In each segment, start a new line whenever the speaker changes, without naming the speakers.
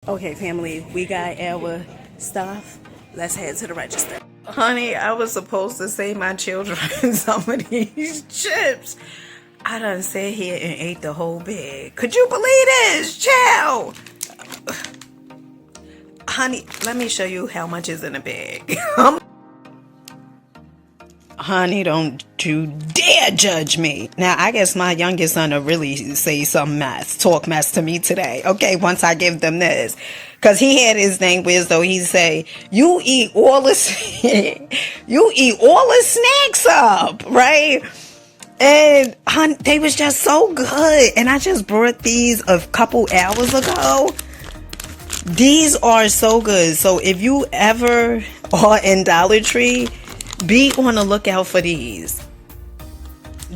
Okay, family, we got our stuff. Let's head to the register. Honey, I was supposed to save my children some of these chips. I done sat here and ate the whole bag. Could you believe this? Chill. Honey, let me show you how much is in a bag. Honey, don't you dare judge me. Now, I guess my youngest son will really say some mess, talk mess to me today. Okay, once I give them this. Because he had his thing where though he say, you eat all the snacks up, right? And honey, they was just so good. And I just brought these a couple hours ago. These are so good. So if you ever are in Dollar Tree, be on the lookout for these.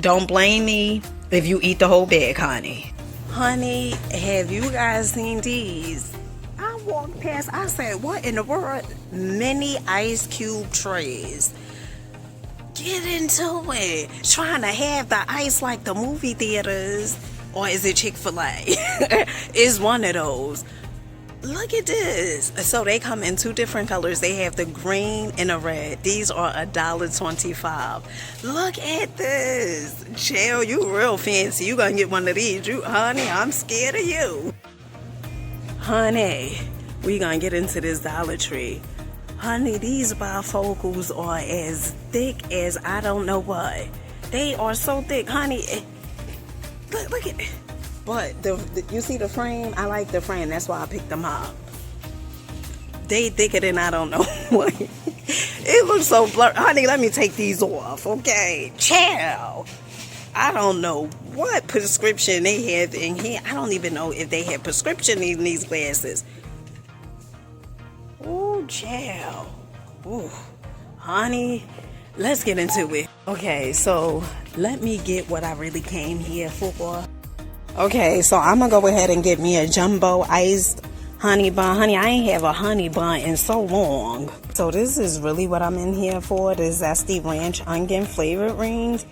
Don't blame me if you eat the whole bag, honey. Honey, have you guys seen these? I walked past, I said, what in the world? Mini ice cube trays. Get into it. Trying to have the ice like the movie theaters. Or is it Chick-fil-A? It's one of those. Look at this. So they come in two different colors. They have the green and the red. These are $1.25. Look at this. Chill, you real fancy. You gonna get one of these. Honey, I'm scared of you. Honey, we gonna get into this Dollar Tree. Honey, these bifocals are as thick as I don't know what. They are so thick, honey. Look at it. But you see the frame? I like the frame. That's why I picked them up. They thicker than I don't know what. It looks so blurry. Honey, let me take these off, okay? Chill. I don't know what prescription they have in here. I don't even know if they have prescription in these glasses. Ooh, chill. Ooh, honey, let's get into it. Okay, so let me get what I really came here for. Okay, so I'm gonna go ahead and get me a jumbo iced honey bun. Honey, I ain't have a honey bun in so long. So this is really what I'm in here for. The Zesty Ranch Onion flavored rings.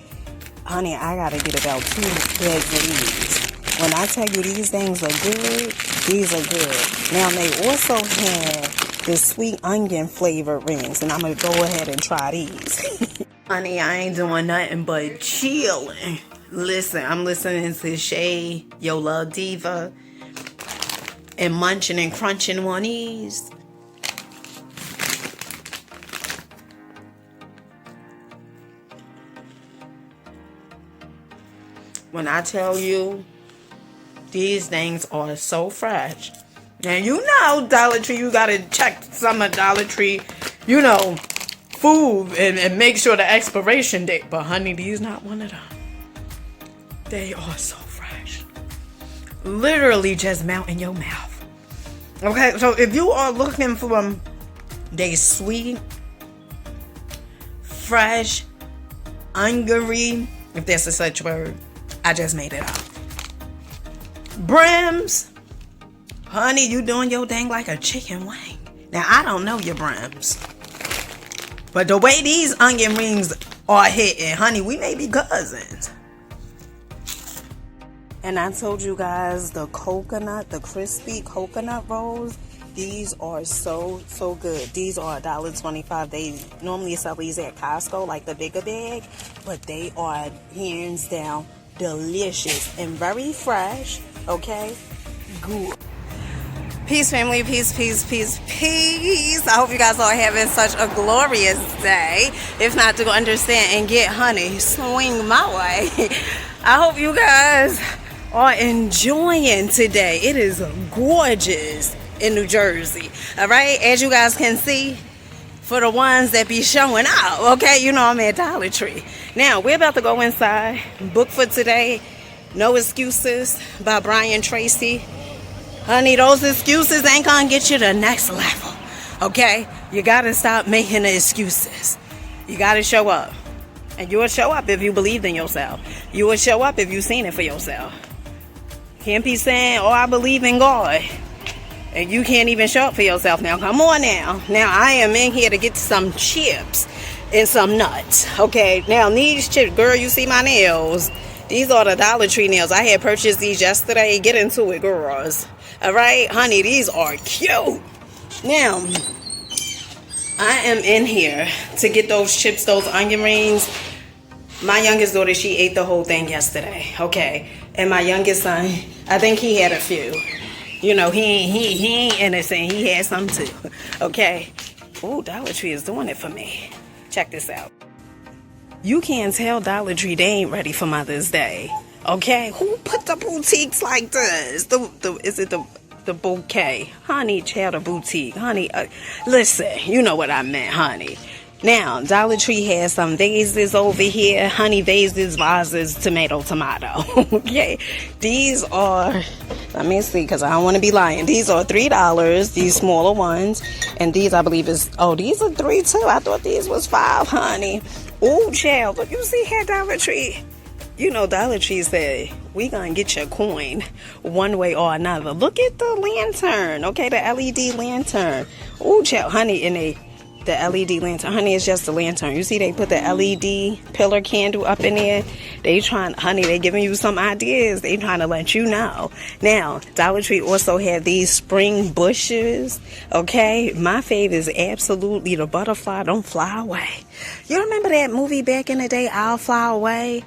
Honey, I gotta get about 2 bags of these. When I tell you these things are good, these are good. Now they also have the sweet onion flavored rings, and I'm gonna go ahead and try these. Honey, I ain't doing nothing but chilling. Listen, I'm listening to Shay, Yo Love Diva, and munching and crunching on these. When I tell you, these things are so fresh. Now, you know, Dollar Tree, you gotta check some of Dollar Tree, you know, food and make sure the expiration date. But honey, these not one of them. They are so fresh. Literally just melt in your mouth. Okay, so if you are looking for them, they sweet, fresh, ungary, if that's a such word. I just made it up. Brims. Honey, you doing your thing like a chicken wing. Now, I don't know your brims. But the way these onion rings are hitting, honey, we may be cousins. And I told you guys the crispy coconut rolls, these are so good. These are $1.25. They normally sell these at Costco, like the bigger bag, but they are hands down delicious and very fresh, okay? Good. Peace, family. Peace, peace, peace, peace. I hope you guys are having such a glorious day. If not, to go understand and get honey, swing my way. I hope you guys are enjoying today. It is gorgeous in New Jersey. All right, as you guys can see, for the ones that be showing up, okay, you know I'm at Dollar Tree. Now we're about to go inside. Book for today, No Excuses by Brian Tracy. Honey, those excuses ain't gonna get you to the next level, okay? You gotta stop making the excuses. You gotta show up. And you will show up if you believed in yourself. You will show up if you've seen it for yourself. Can't be saying, oh, I believe in God, and you can't even show up for yourself. Now, come on now. Now, I am in here to get some chips and some nuts, okay? Now, these chips, girl, you see my nails. These are the Dollar Tree nails. I had purchased these yesterday. Get into it, girls. All right, honey, these are cute. Now, I am in here to get those chips, those onion rings. My youngest daughter, she ate the whole thing yesterday, okay? And my youngest son, I think he had a few. You know, he ain't innocent. He had some too, okay? Oh, Dollar Tree is doing it for me. Check this out. You can't tell Dollar Tree they ain't ready for Mother's Day, okay? Who put the boutiques like this? Is it the bouquet? Honey, child, a boutique. Honey, listen, you know what I meant, honey. Now, Dollar Tree has some vases over here. Honey, vases, vases, tomato. Okay. These are, let me see, because I don't want to be lying. These are $3, these smaller ones. And these, I believe, these are $3 too. I thought these was $5, honey. Oh, child, look, you see here, Dollar Tree. You know, Dollar Tree said, we gonna get your coin one way or another. Look at the lantern, okay, the LED lantern. Oh, child, honey, and the LED lantern, honey, it's just a lantern. You see, they put the LED pillar candle up in there. They trying, honey, they giving you some ideas. They trying to let you know. Now, Dollar Tree also have these spring bushes, okay? My favorite is absolutely the butterfly don't fly away. You remember that movie back in the day, I'll Fly Away?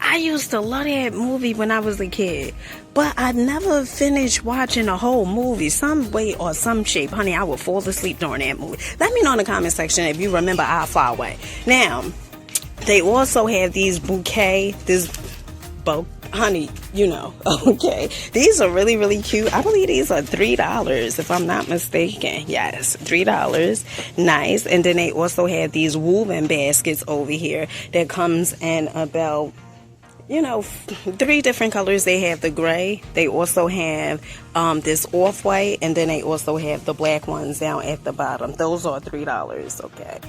I used to love that movie when I was a kid, but I never finished watching the whole movie. Some way or some shape, honey, I would fall asleep during that movie. Let me know in the comment section if you remember I'll Fly Away. Now, they also have these honey, you know, okay. These are really, really cute. I believe these are $3, if I'm not mistaken. Yes, $3. Nice. And then they also have these woven baskets over here that comes in about, you know, 3 different colors. They have the gray. They also have this off-white. And then they also have the black ones down at the bottom. Those are $3, okay.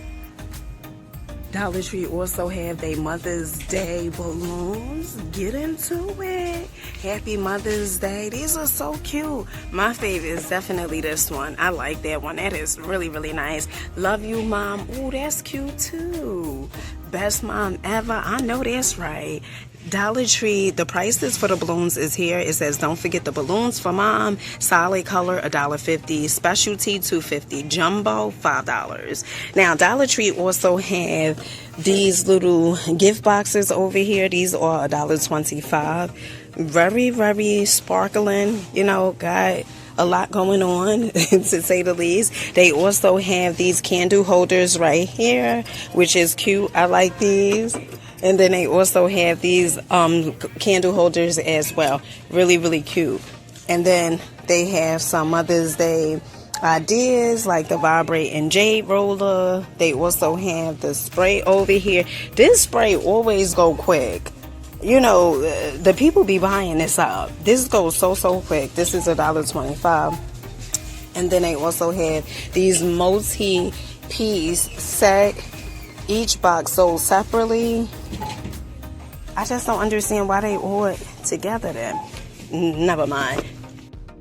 Dollar Tree also have their Mother's Day balloons. Get into it. Happy Mother's Day. These are so cute. My favorite is definitely this one. I like that one. That is really, really nice. Love you, Mom. Ooh, that's cute too. Best mom ever. I know that's right. Dollar Tree, the prices for the balloons is here. It says, don't forget the balloons for Mom. Solid color, $1.50. Specialty, $2.50. Jumbo, $5. Now, Dollar Tree also have these little gift boxes over here. These are $1.25. Very, very sparkling. You know, got a lot going on, to say the least. They also have these candle holders right here, which is cute. I like these. And then they also have these candle holders as well. Really, really cute. And then they have some Mother's Day ideas like the vibrate and jade roller. They also have the spray over here. This spray always go quick. You know, the people be buying this up. This goes so quick. This is $1.25. And then they also have these multi-piece set. Each box sold separately. I just don't understand why they all together then. Never mind.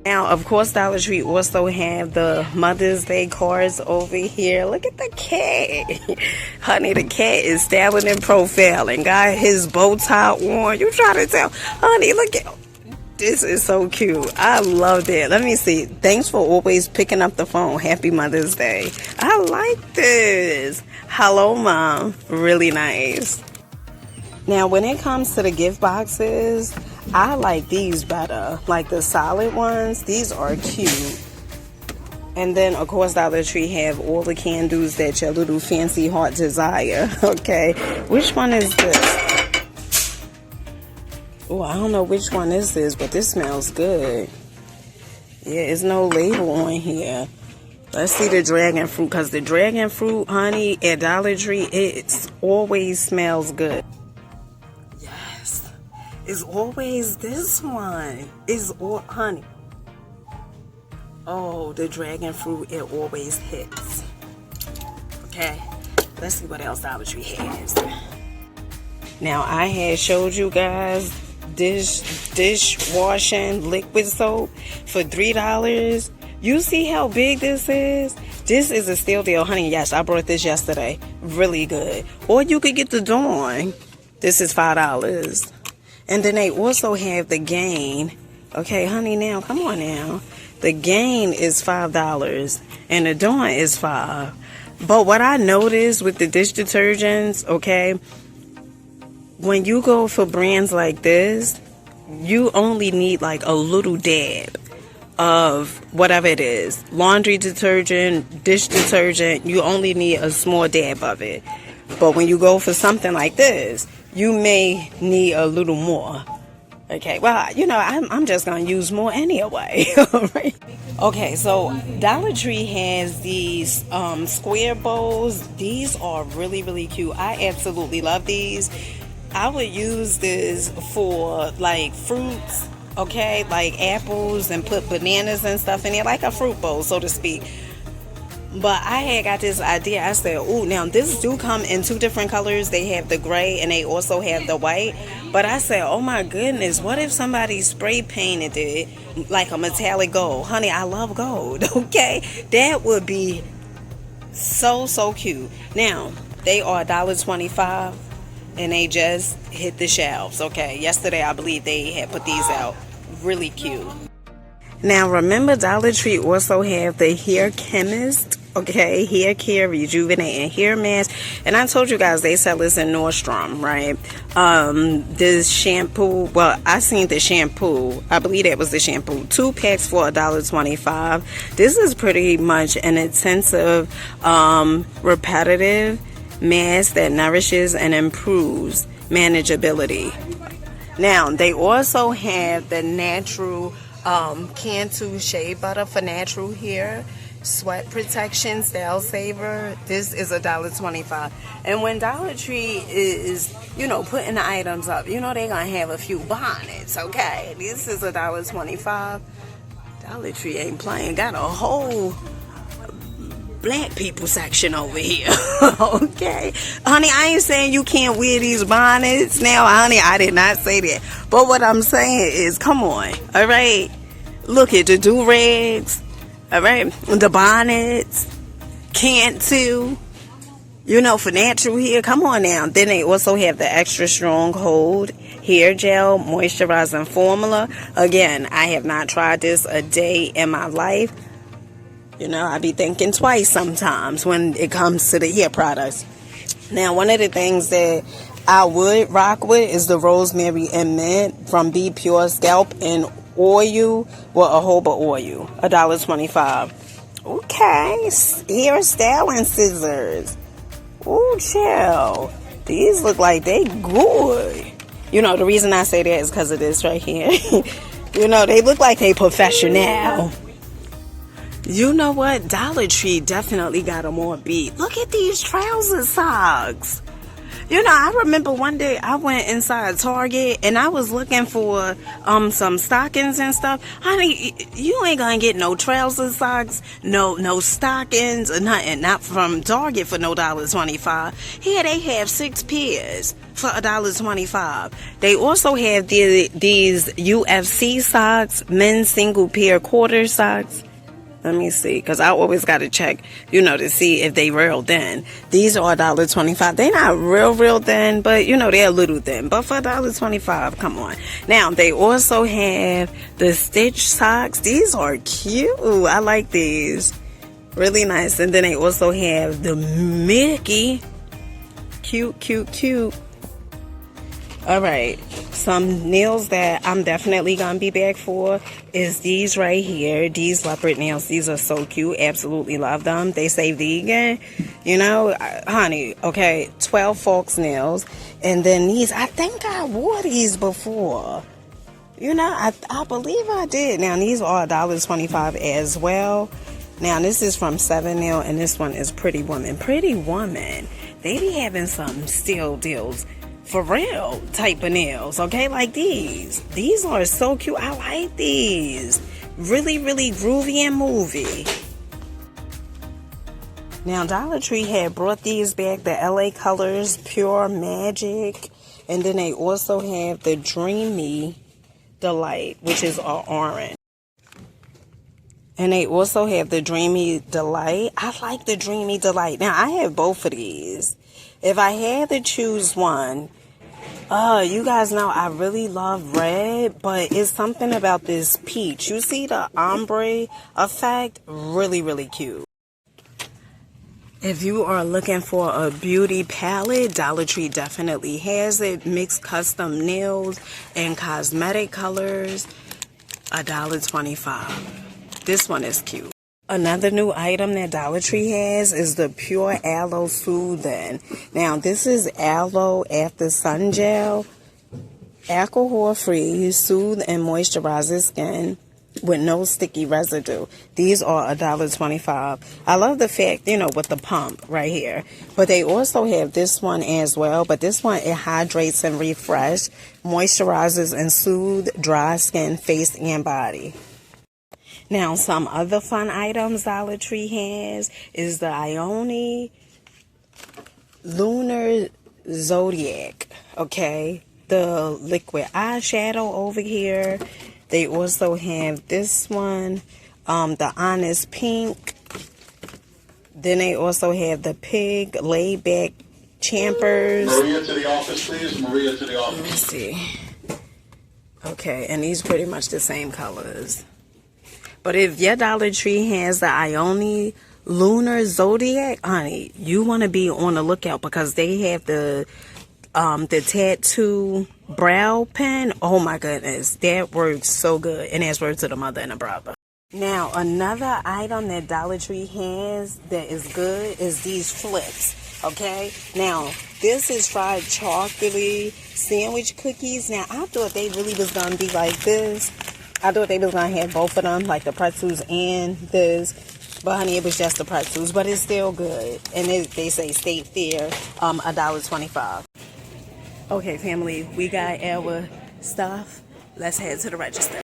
Now, of course, Dollar Tree also have the Mother's Day cards over here. Look at the cat. Honey, the cat is styling and profiling. Got his bow tie on. You try to tell. Honey, look at... This is so cute. I love that. Let me see. Thanks for always picking up the phone. Happy Mother's Day. I like this. Hello, Mom. Really nice. Now, when it comes to the gift boxes, I like these better. Like the solid ones. These are cute. And then, of course, Dollar Tree have all the candles that your little fancy heart desire. Okay. Which one is this? Oh, I don't know which one this is, but this smells good. Yeah, there's no label on here. Let's see the dragon fruit, because the dragon fruit, honey, at Dollar Tree, it always smells good. Yes. It's always this one. It's all, honey. Oh, the dragon fruit, it always hits. Okay. Let's see what else Dollar Tree has. Now, I had showed you guys dishwashing liquid soap for $3. You see how big this is? This is a steal deal, honey. Yes, I brought this yesterday. Really good. Or you could get the Dawn. This is $5. And then they also have the Gain. Okay, honey, now, come on now. The Gain is $5 and the Dawn is $5. But what I noticed with the dish detergents, okay, when you go for brands like this, you only need like a little dab of whatever it is. Laundry detergent, dish detergent, you only need a small dab of it. But when you go for something like this, you may need a little more. Okay, well, you know, I'm just going to use more anyway. Right? Okay, so Dollar Tree has these square bowls. These are really, really cute. I absolutely love these. I would use this for like fruits, okay, like apples, and put bananas and stuff in there, like a fruit bowl, so to speak. But I had got this idea. I said, oh, now this do come in 2 different colors. They have the gray and they also have the white. But I said, oh my goodness, what if somebody spray painted it like a metallic gold? Honey, I love gold, okay? That would be so, so cute. Now, they are $1.25 and they just hit the shelves, okay? Yesterday, I believe they had put these out. Really cute. Now, remember Dollar Tree also have the Hair Chemist, okay, hair care, rejuvenating hair mask. And I told you guys they sell this in Nordstrom, right? This shampoo, well, I seen the shampoo. I believe that was the shampoo. 2 packs for $1.25. This is pretty much an intensive, repetitive mask that nourishes and improves manageability. Now, they also have the natural Cantu shea butter for natural hair, sweat protection, style saver. This is $1.25. And when Dollar Tree is, you know, putting the items up, you know, they're gonna have a few bonnets, okay? This is $1.25. Dollar Tree ain't playing. Got a whole black people section over here. Okay, honey, I ain't saying you can't wear these bonnets. Now, honey, I did not say that. But what I'm saying is, come on, all right? Look at the do-rags, all right? The bonnets, Cantu, you know, for natural hair. Come on now. Then they also have the extra strong hold hair gel moisturizing formula. Again, I have not tried this a day in my life. You know, I be thinking twice sometimes when it comes to the hair products. Now, one of the things that I would rock with is the rosemary and mint from Be Pure Scalp and Oil, well, jojoba oil, $1.25. Okay, hair styling scissors. Ooh, chill. These look like they good. You know, the reason I say that is because of this right here. You know, they look like they professional. You know what? Dollar Tree definitely got them on beat. Look at these trouser socks. You know, I remember one day I went inside Target and I was looking for some stockings and stuff. Honey, you ain't gonna get no trouser socks, no stockings or nothing. Not from Target for no $1.25. Here they have 6 pairs for $1.25. They also have these UFC socks, men's single pair quarter socks. Let me see, because I always got to check, you know, to see if they real thin. These are $1.25. They're not real thin, but, you know, they're a little thin. But for $1.25, come on. Now, they also have the Stitch socks. These are cute. I like these. Really nice. And then they also have the Mickey. Cute. All right, some nails that I'm definitely gonna be back for is these right here. These leopard nails. These are so cute. Absolutely love them. They say vegan, you know, honey. Okay, 12 Fox nails. And then these, I think I wore these before. You know, I believe I did. Now, these are $1.25 as well. Now, this is from 7 Nail, and this one is Pretty Woman. Pretty Woman. They be having some steal deals. For real type of nails, okay, like these are so cute. I like these. Really groovy and movie. Now, Dollar Tree had brought these back, the LA Colors Pure Magic, and then they also have the Dreamy Delight, which is orange. And they also have the Dreamy Delight. I like the Dreamy Delight. Now, I have both of these. If I had to choose one, You guys know I really love red, but it's something about this peach. You see the ombre effect? Really, really cute. If you are looking for a beauty palette, Dollar Tree definitely has it. Mixed custom nails and cosmetic colors, $1.25. This one is cute. Another new item that Dollar Tree has is the Pure Aloe Soothing. Now, this is aloe after sun gel, alcohol free, soothe and moisturize skin with no sticky residue. These are $1.25. I love the fact, with the pump right here. But they also have this one as well. But this one, it hydrates and refresh, moisturizes and soothe dry skin, face and body. Now, some other fun items Dollar Tree has is the Ione Lunar Zodiac, okay? The liquid eyeshadow over here. They also have this one, the Honest Pink. Then they also have the Pig Laid Back Champers.
Maria to the office, please. Maria to the office.
Let me see. Okay, and these pretty much the same colors. But if your Dollar Tree has the Ione Lunar Zodiac, honey, you want to be on the lookout because they have the tattoo brow pen. Oh my goodness, that works so good, and that's worked to the mother and the brother. Now, another item that Dollar Tree has that is good is these flips. Okay, now this is fried chocolate sandwich cookies. Now, I thought they really was gonna be like this. I thought they was gonna have both of them, like the pretzels and this. But honey, it was just the pretzels, but it's still good. And they say State Fair, $1.25. Okay, family, we got our stuff. Let's head to the register.